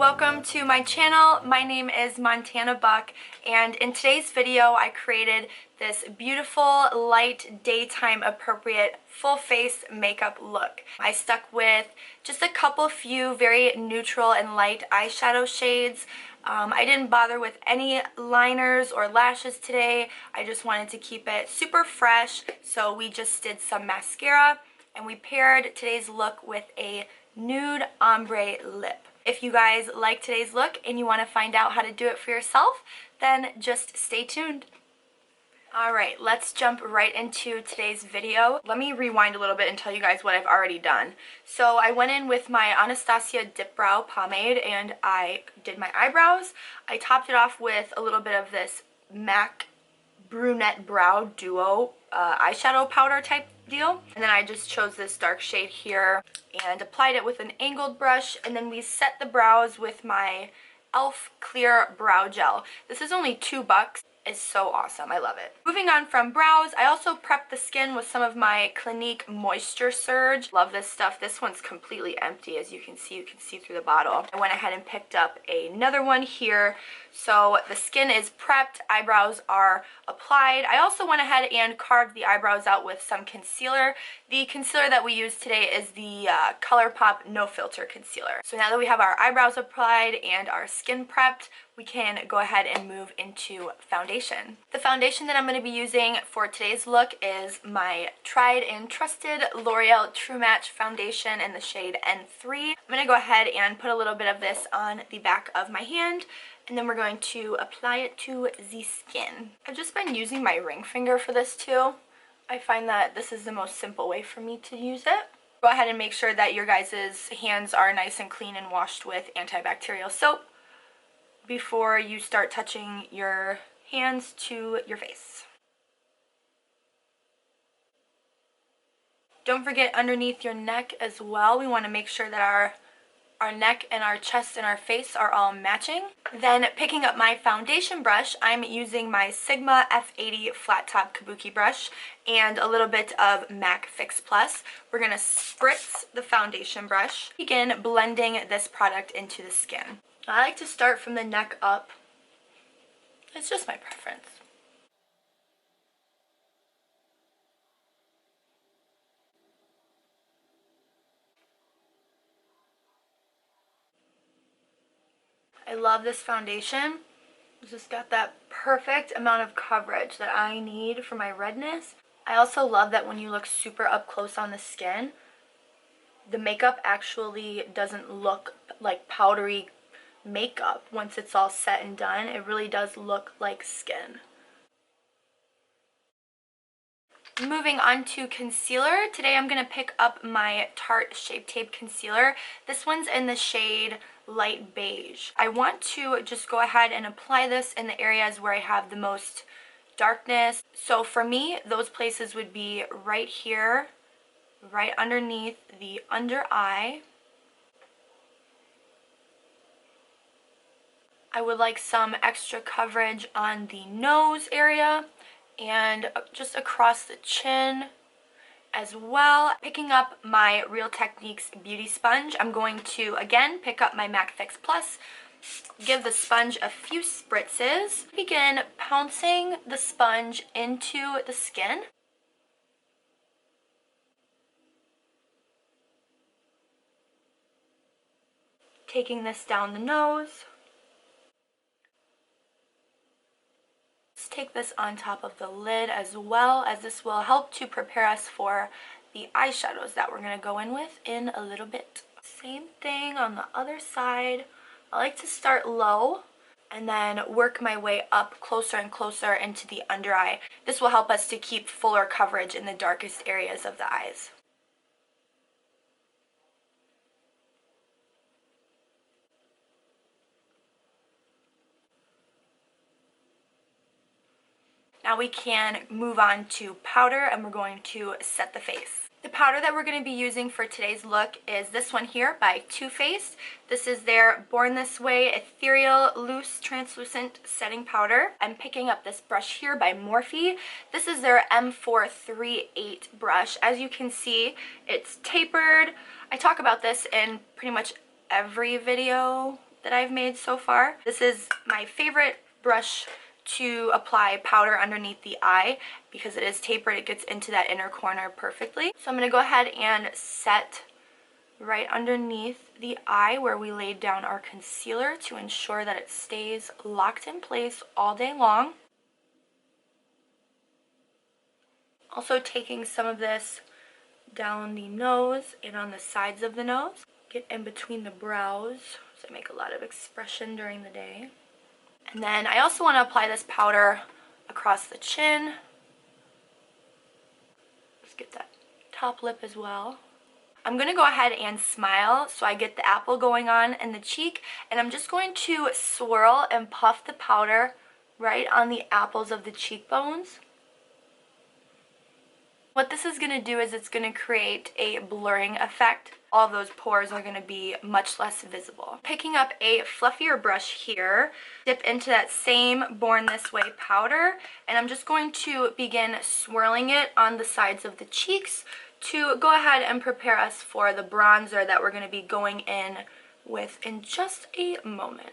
welcome to my channel. My name is Montana Buck, and in today's video I created this beautiful light daytime appropriate full face makeup look. I stuck with just a couple few very neutral and light eyeshadow shades. I didn't bother with any liners or lashes today. I just wanted to keep it super fresh, so we just did some mascara and we paired today's look with a nude ombre lip. If you guys like today's look and you want to find out how to do it for yourself, then just stay tuned. Alright, let's jump right into today's video. Let me rewind a little bit and tell you guys what I've already done. So I went in with my Anastasia Dipbrow pomade and I did my eyebrows. I topped it off with a little bit of this MAC Brunette Brow Duo eyeshadow powder type deal. And then I just chose this dark shade here and applied it with an angled brush, and then we set the brows with my e.l.f. clear brow gel. This is only $2. It's so awesome. I love it. Moving on from brows, I also prepped the skin with some of my Clinique Moisture Surge. Love this stuff. This one's completely empty. As you can see through the bottle. I went ahead and picked up another one here. So the skin is prepped, eyebrows are applied. I also went ahead and carved the eyebrows out with some concealer. The concealer that we use today is the ColourPop No Filter Concealer. So now that we have our eyebrows applied and our skin prepped, we can go ahead and move into foundation. The foundation that I'm going to be using for today's look is my tried and trusted L'Oreal True Match foundation in the shade N3. I'm going to go ahead and put a little bit of this on the back of my hand, and then we're going to apply it to the skin. I've just been using my ring finger for this too. I find that this is the most simple way for me to use it. Go ahead and make sure that your guys' hands are nice and clean and washed with antibacterial soap before you start touching your hands to your face. Don't forget underneath your neck as well. We want to make sure that our neck and our chest and our face are all matching. Then picking up my foundation brush, I'm using my Sigma F80 flat top kabuki brush and a little bit of MAC Fix Plus. We're going to spritz the foundation brush. Begin blending this product into the skin. I like to start from the neck up. It's just my preference. I love this foundation. It's just got that perfect amount of coverage that I need for my redness. I also love that when you look super up close on the skin, the makeup actually doesn't look like powdery makeup. Once it's all set and done, it really does look like skin. Moving on to concealer. Today I'm going to pick up my Tarte Shape Tape Concealer. This one's in the shade Light Beige. I want to just go ahead and apply this in the areas where I have the most darkness. So for me, those places would be right here, right underneath the under eye. I would like some extra coverage on the nose area and just across the chin as well. Picking up my Real Techniques beauty sponge, I'm going to again pick up my MAC Fix Plus, give the sponge a few spritzes, begin pouncing the sponge into the skin. Taking this down the nose. Take this on top of the lid as well, as this will help to prepare us for the eyeshadows that we're going to go in with in a little bit. Same thing on the other side. I like to start low and then work my way up closer and closer into the under eye. This will help us to keep fuller coverage in the darkest areas of the eyes. Now we can move on to powder, and we're going to set the face. The powder that we're going to be using for today's look is this one here by Too Faced. This is their Born This Way Ethereal Loose Translucent Setting Powder. I'm picking up this brush here by Morphe. This is their M438 brush. As you can see, it's tapered. I talk about this in pretty much every video that I've made so far. This is my favorite brush to apply powder underneath the eye because it is tapered. It gets into that inner corner perfectly. So I'm going to go ahead and set right underneath the eye where we laid down our concealer to ensure that it stays locked in place all day long. Also taking some of this down the nose and on the sides of the nose. Get in between the brows so I make a lot of expression during the day. And then I also want to apply this powder across the chin. Let's get that top lip as well. I'm going to go ahead and smile so I get the apple going on in the cheek, and I'm just going to swirl and puff the powder right on the apples of the cheekbones. What this is going to do is it's going to create a blurring effect. All of those pores are going to be much less visible. Picking up a fluffier brush here, dip into that same Born This Way powder, and I'm just going to begin swirling it on the sides of the cheeks to go ahead and prepare us for the bronzer that we're going to be going in with in just a moment.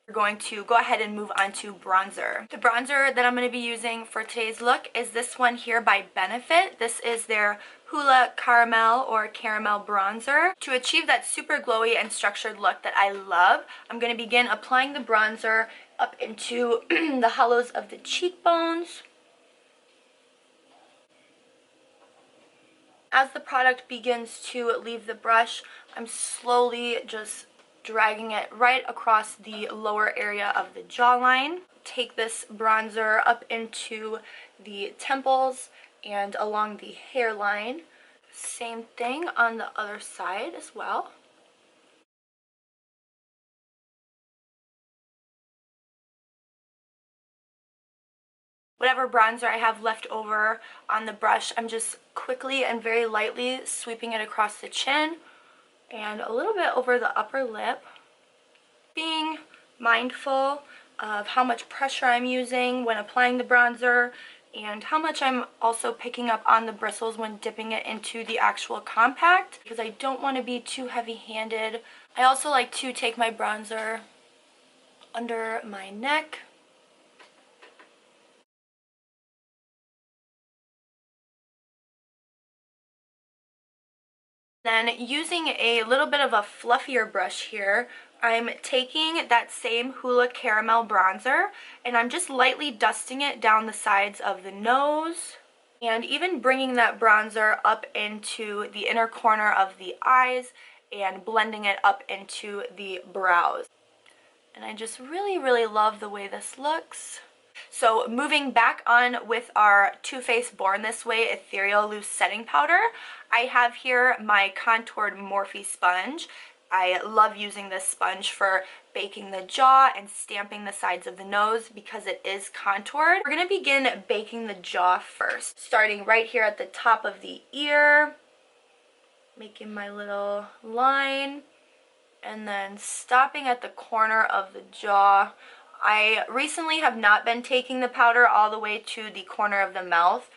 We're going to go ahead and move on to bronzer. The bronzer that I'm going to be using for today's look is this one here by Benefit. This is their Hoola Caramel or Caramel Bronzer. To achieve that super glowy and structured look that I love, I'm going to begin applying the bronzer up into the hollows of the cheekbones. As the product begins to leave the brush, I'm slowly just dragging it right across the lower area of the jawline. Take this bronzer up into the temples and along the hairline. Same thing on the other side as well. Whatever bronzer I have left over on the brush, I'm just quickly and very lightly sweeping it across the chin and a little bit over the upper lip. Being mindful of how much pressure I'm using when applying the bronzer and how much I'm also picking up on the bristles when dipping it into the actual compact, because I don't want to be too heavy-handed. I also like to take my bronzer under my neck. Then using a little bit of a fluffier brush here, I'm taking that same Hoola Caramel Bronzer and I'm just lightly dusting it down the sides of the nose and even bringing that bronzer up into the inner corner of the eyes and blending it up into the brows. And I just really love the way this looks. So moving back on with our Too Faced Born This Way Ethereal Loose Setting Powder, I have here my contoured Morphe sponge. I love using this sponge for baking the jaw and stamping the sides of the nose because it is contoured. We're going to begin baking the jaw first, starting right here at the top of the ear, making my little line, and then stopping at the corner of the jaw. I recently have not been taking the powder all the way to the corner of the mouth.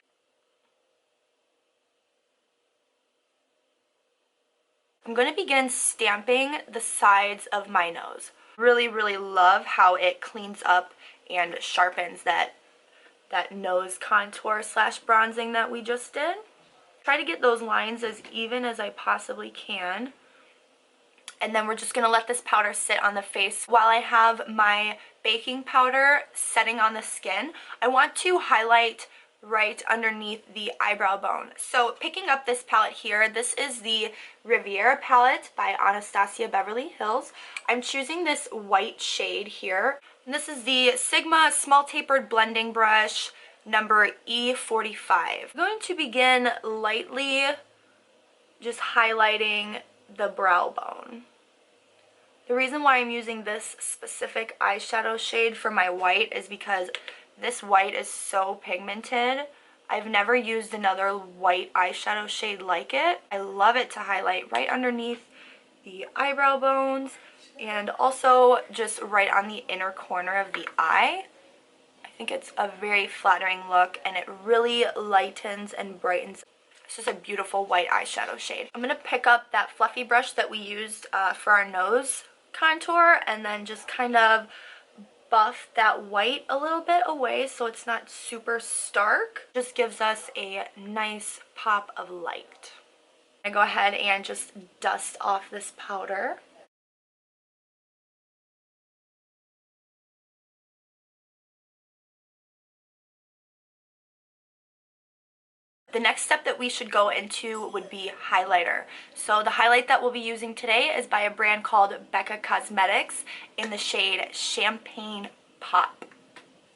I'm going to begin stamping the sides of my nose. Really love how it cleans up and sharpens that nose contour slash bronzing that we just did. Try to get those lines as even as I possibly can. And then we're just going to let this powder sit on the face while I have my baking powder setting on the skin. I want to highlight right underneath the eyebrow bone. So picking up this palette here, this is the Riviera Palette by Anastasia Beverly Hills. I'm choosing this white shade here. And this is the Sigma Small Tapered Blending Brush number E45. I'm going to begin lightly just highlighting the brow bone. The reason why I'm using this specific eyeshadow shade for my white is because this white is so pigmented. I've never used another white eyeshadow shade like it. I love it to highlight right underneath the eyebrow bones and also just right on the inner corner of the eye. I think it's a very flattering look and it really lightens and brightens. It's just a beautiful white eyeshadow shade. I'm going to pick up that fluffy brush that we used for our nose contour and then just kind of buff that white a little bit away so it's not super stark. Just gives us a nice pop of light. I go ahead and just dust off this powder. The next step that we should go into would be highlighter. So the highlight that we'll be using today is by a brand called Becca Cosmetics in the shade Champagne Pop.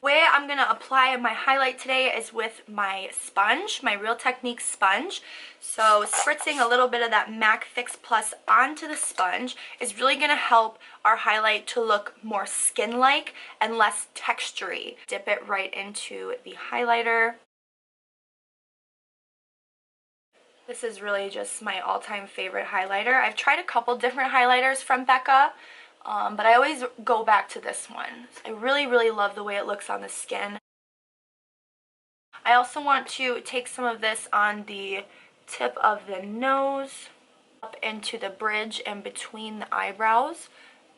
The way I'm going to apply my highlight today is with my sponge, my Real Technique sponge. So spritzing a little bit of that MAC Fix Plus onto the sponge is really going to help our highlight to look more skin-like and less textury. Dip it right into the highlighter. This is really just my all-time favorite highlighter. I've tried a couple different highlighters from Becca, but I always go back to this one. I really, really love the way it looks on the skin. I also want to take some of this on the tip of the nose, up into the bridge and between the eyebrows,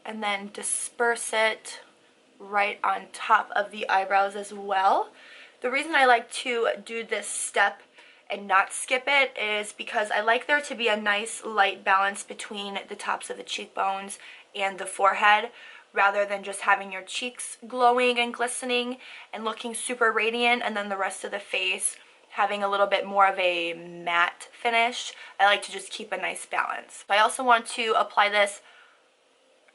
and then disperse it right on top of the eyebrows as well. The reason I like to do this step and not skip it is because I like there to be a nice light balance between the tops of the cheekbones and the forehead, rather than just having your cheeks glowing and glistening and looking super radiant and then the rest of the face having a little bit more of a matte finish. I like to just keep a nice balance. I also want to apply this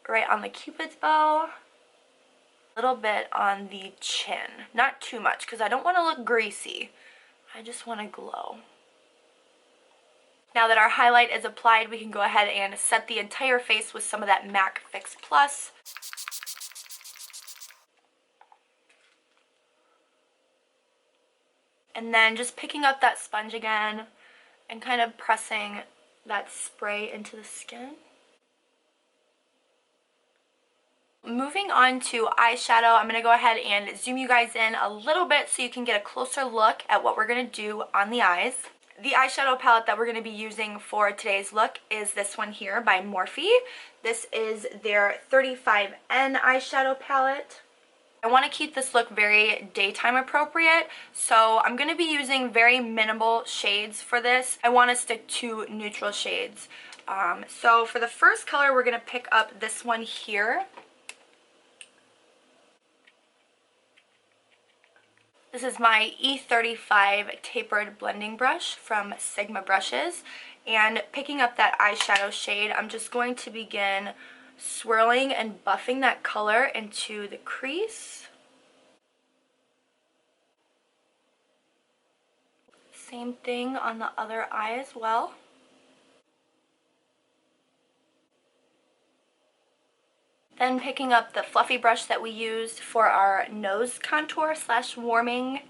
right on the Cupid's bow, a little bit on the chin, not too much because I don't want to look greasy. I just want to glow. Now that our highlight is applied, we can go ahead and set the entire face with some of that MAC Fix Plus. And then just picking up that sponge again and kind of pressing that spray into the skin. Moving on to eyeshadow, I'm going to go ahead and zoom you guys in a little bit so you can get a closer look at what we're going to do on the eyes. The eyeshadow palette that we're going to be using for today's look is this one here by Morphe. This is their 35N eyeshadow palette. I want to keep this look very daytime appropriate, so I'm going to be using very minimal shades for this. I want to stick to neutral shades. So for the first color, we're going to pick up this one here. This is my E35 tapered blending brush from Sigma Brushes, and picking up that eyeshadow shade, I'm just going to begin swirling and buffing that color into the crease. Same thing on the other eye as well. Then picking up the fluffy brush that we used for our nose contour slash warming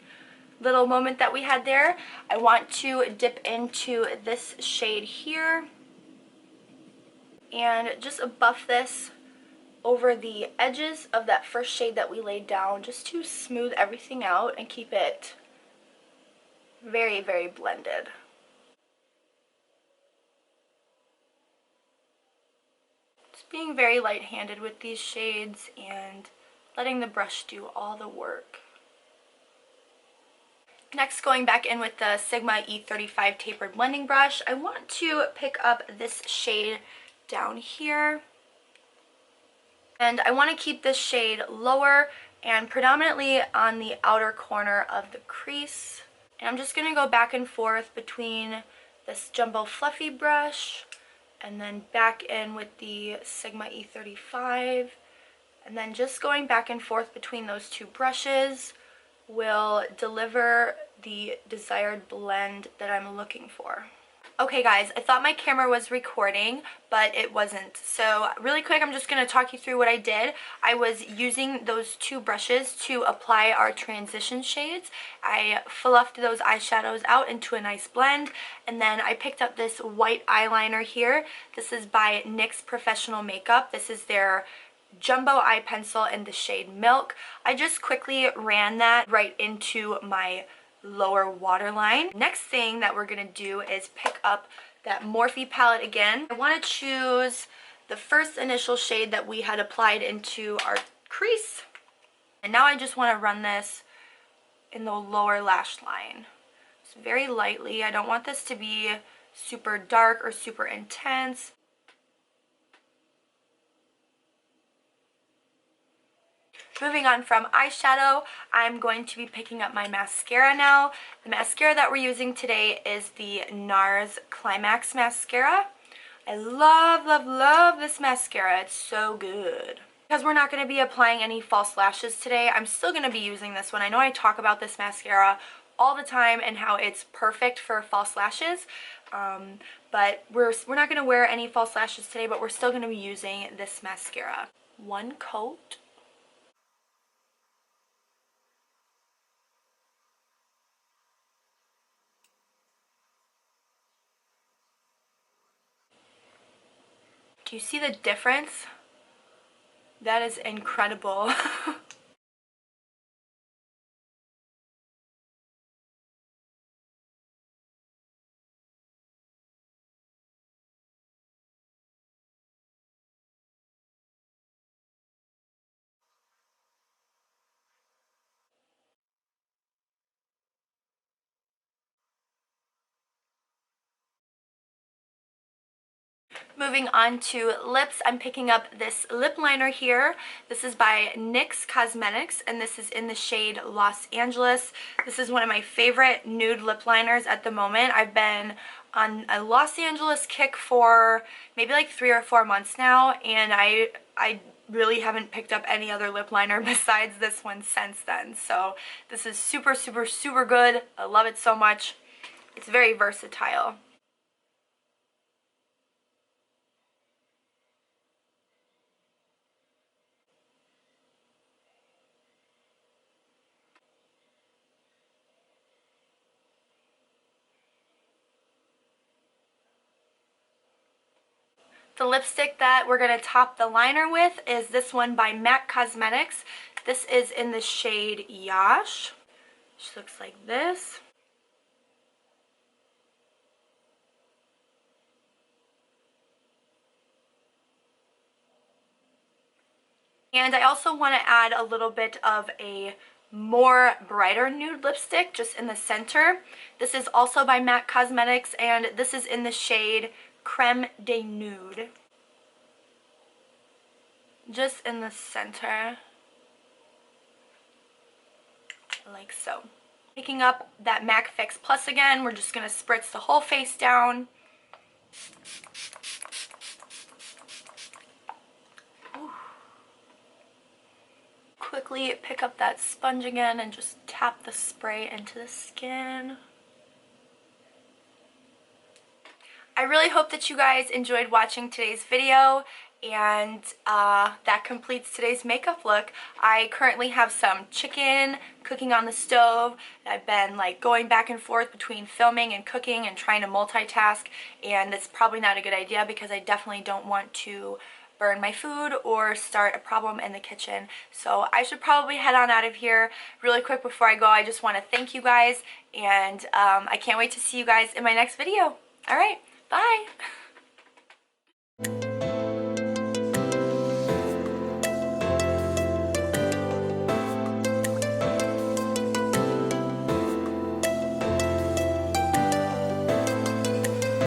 little moment that we had there, I want to dip into this shade here and just buff this over the edges of that first shade that we laid down, just to smooth everything out and keep it very, very blended. Being very light-handed with these shades and letting the brush do all the work. Next, going back in with the Sigma E35 tapered blending brush, I want to pick up this shade down here. And I want to keep this shade lower and predominantly on the outer corner of the crease. And I'm just going to go back and forth between this jumbo fluffy brush and then back in with the Sigma E35, and then just going back and forth between those two brushes will deliver the desired blend that I'm looking for. Okay guys, I thought my camera was recording, but it wasn't. So really quick, I'm just going to talk you through what I did. I was using those two brushes to apply our transition shades. I fluffed those eyeshadows out into a nice blend, and then I picked up this white eyeliner here. This is by NYX Professional Makeup. This is their jumbo eye pencil in the shade Milk. I just quickly ran that right into my lower waterline. Next thing that we're going to do is pick up that Morphe palette again. I want to choose the first initial shade that we had applied into our crease. And now I just want to run this in the lower lash line. Just very lightly. I don't want this to be super dark or super intense. Moving on from eyeshadow, I'm going to be picking up my mascara now. The mascara that we're using today is the Nars Climax Mascara. I love, love, love this mascara. It's so good. Because we're not going to be applying any false lashes today, I'm still going to be using this one. I know I talk about this mascara all the time and how it's perfect for false lashes, but we're not going to wear any false lashes today, but we're still going to be using this mascara. One coat. Do you see the difference? That is incredible. Moving on to lips, I'm picking up this lip liner here. This is by NYX Cosmetics, and this is in the shade Los Angeles. This is one of my favorite nude lip liners at the moment. I've been on a Los Angeles kick for maybe like 3 or 4 months now, and I really haven't picked up any other lip liner besides this one since then. So this is super, super, super good. I love it so much. It's very versatile. The lipstick that we're going to top the liner with is this one by MAC Cosmetics. This is in the shade YASH, which looks like this. And I also want to add a little bit of a more brighter nude lipstick just in the center. This is also by MAC Cosmetics, and this is in the shade Creme de Nude. Just in the center, like so. Picking up that MAC Fix Plus again, we're just going to spritz the whole face down. Ooh. Quickly pick up that sponge again and just tap the spray into the skin. I really hope that you guys enjoyed watching today's video, and that completes today's makeup look. I currently have some chicken cooking on the stove. I've been like going back and forth between filming and cooking and trying to multitask, and it's probably not a good idea because I definitely don't want to burn my food or start a problem in the kitchen. So I should probably head on out of here. Really quick before I go, I just want to thank you guys, and I can't wait to see you guys in my next video. Alright, bye!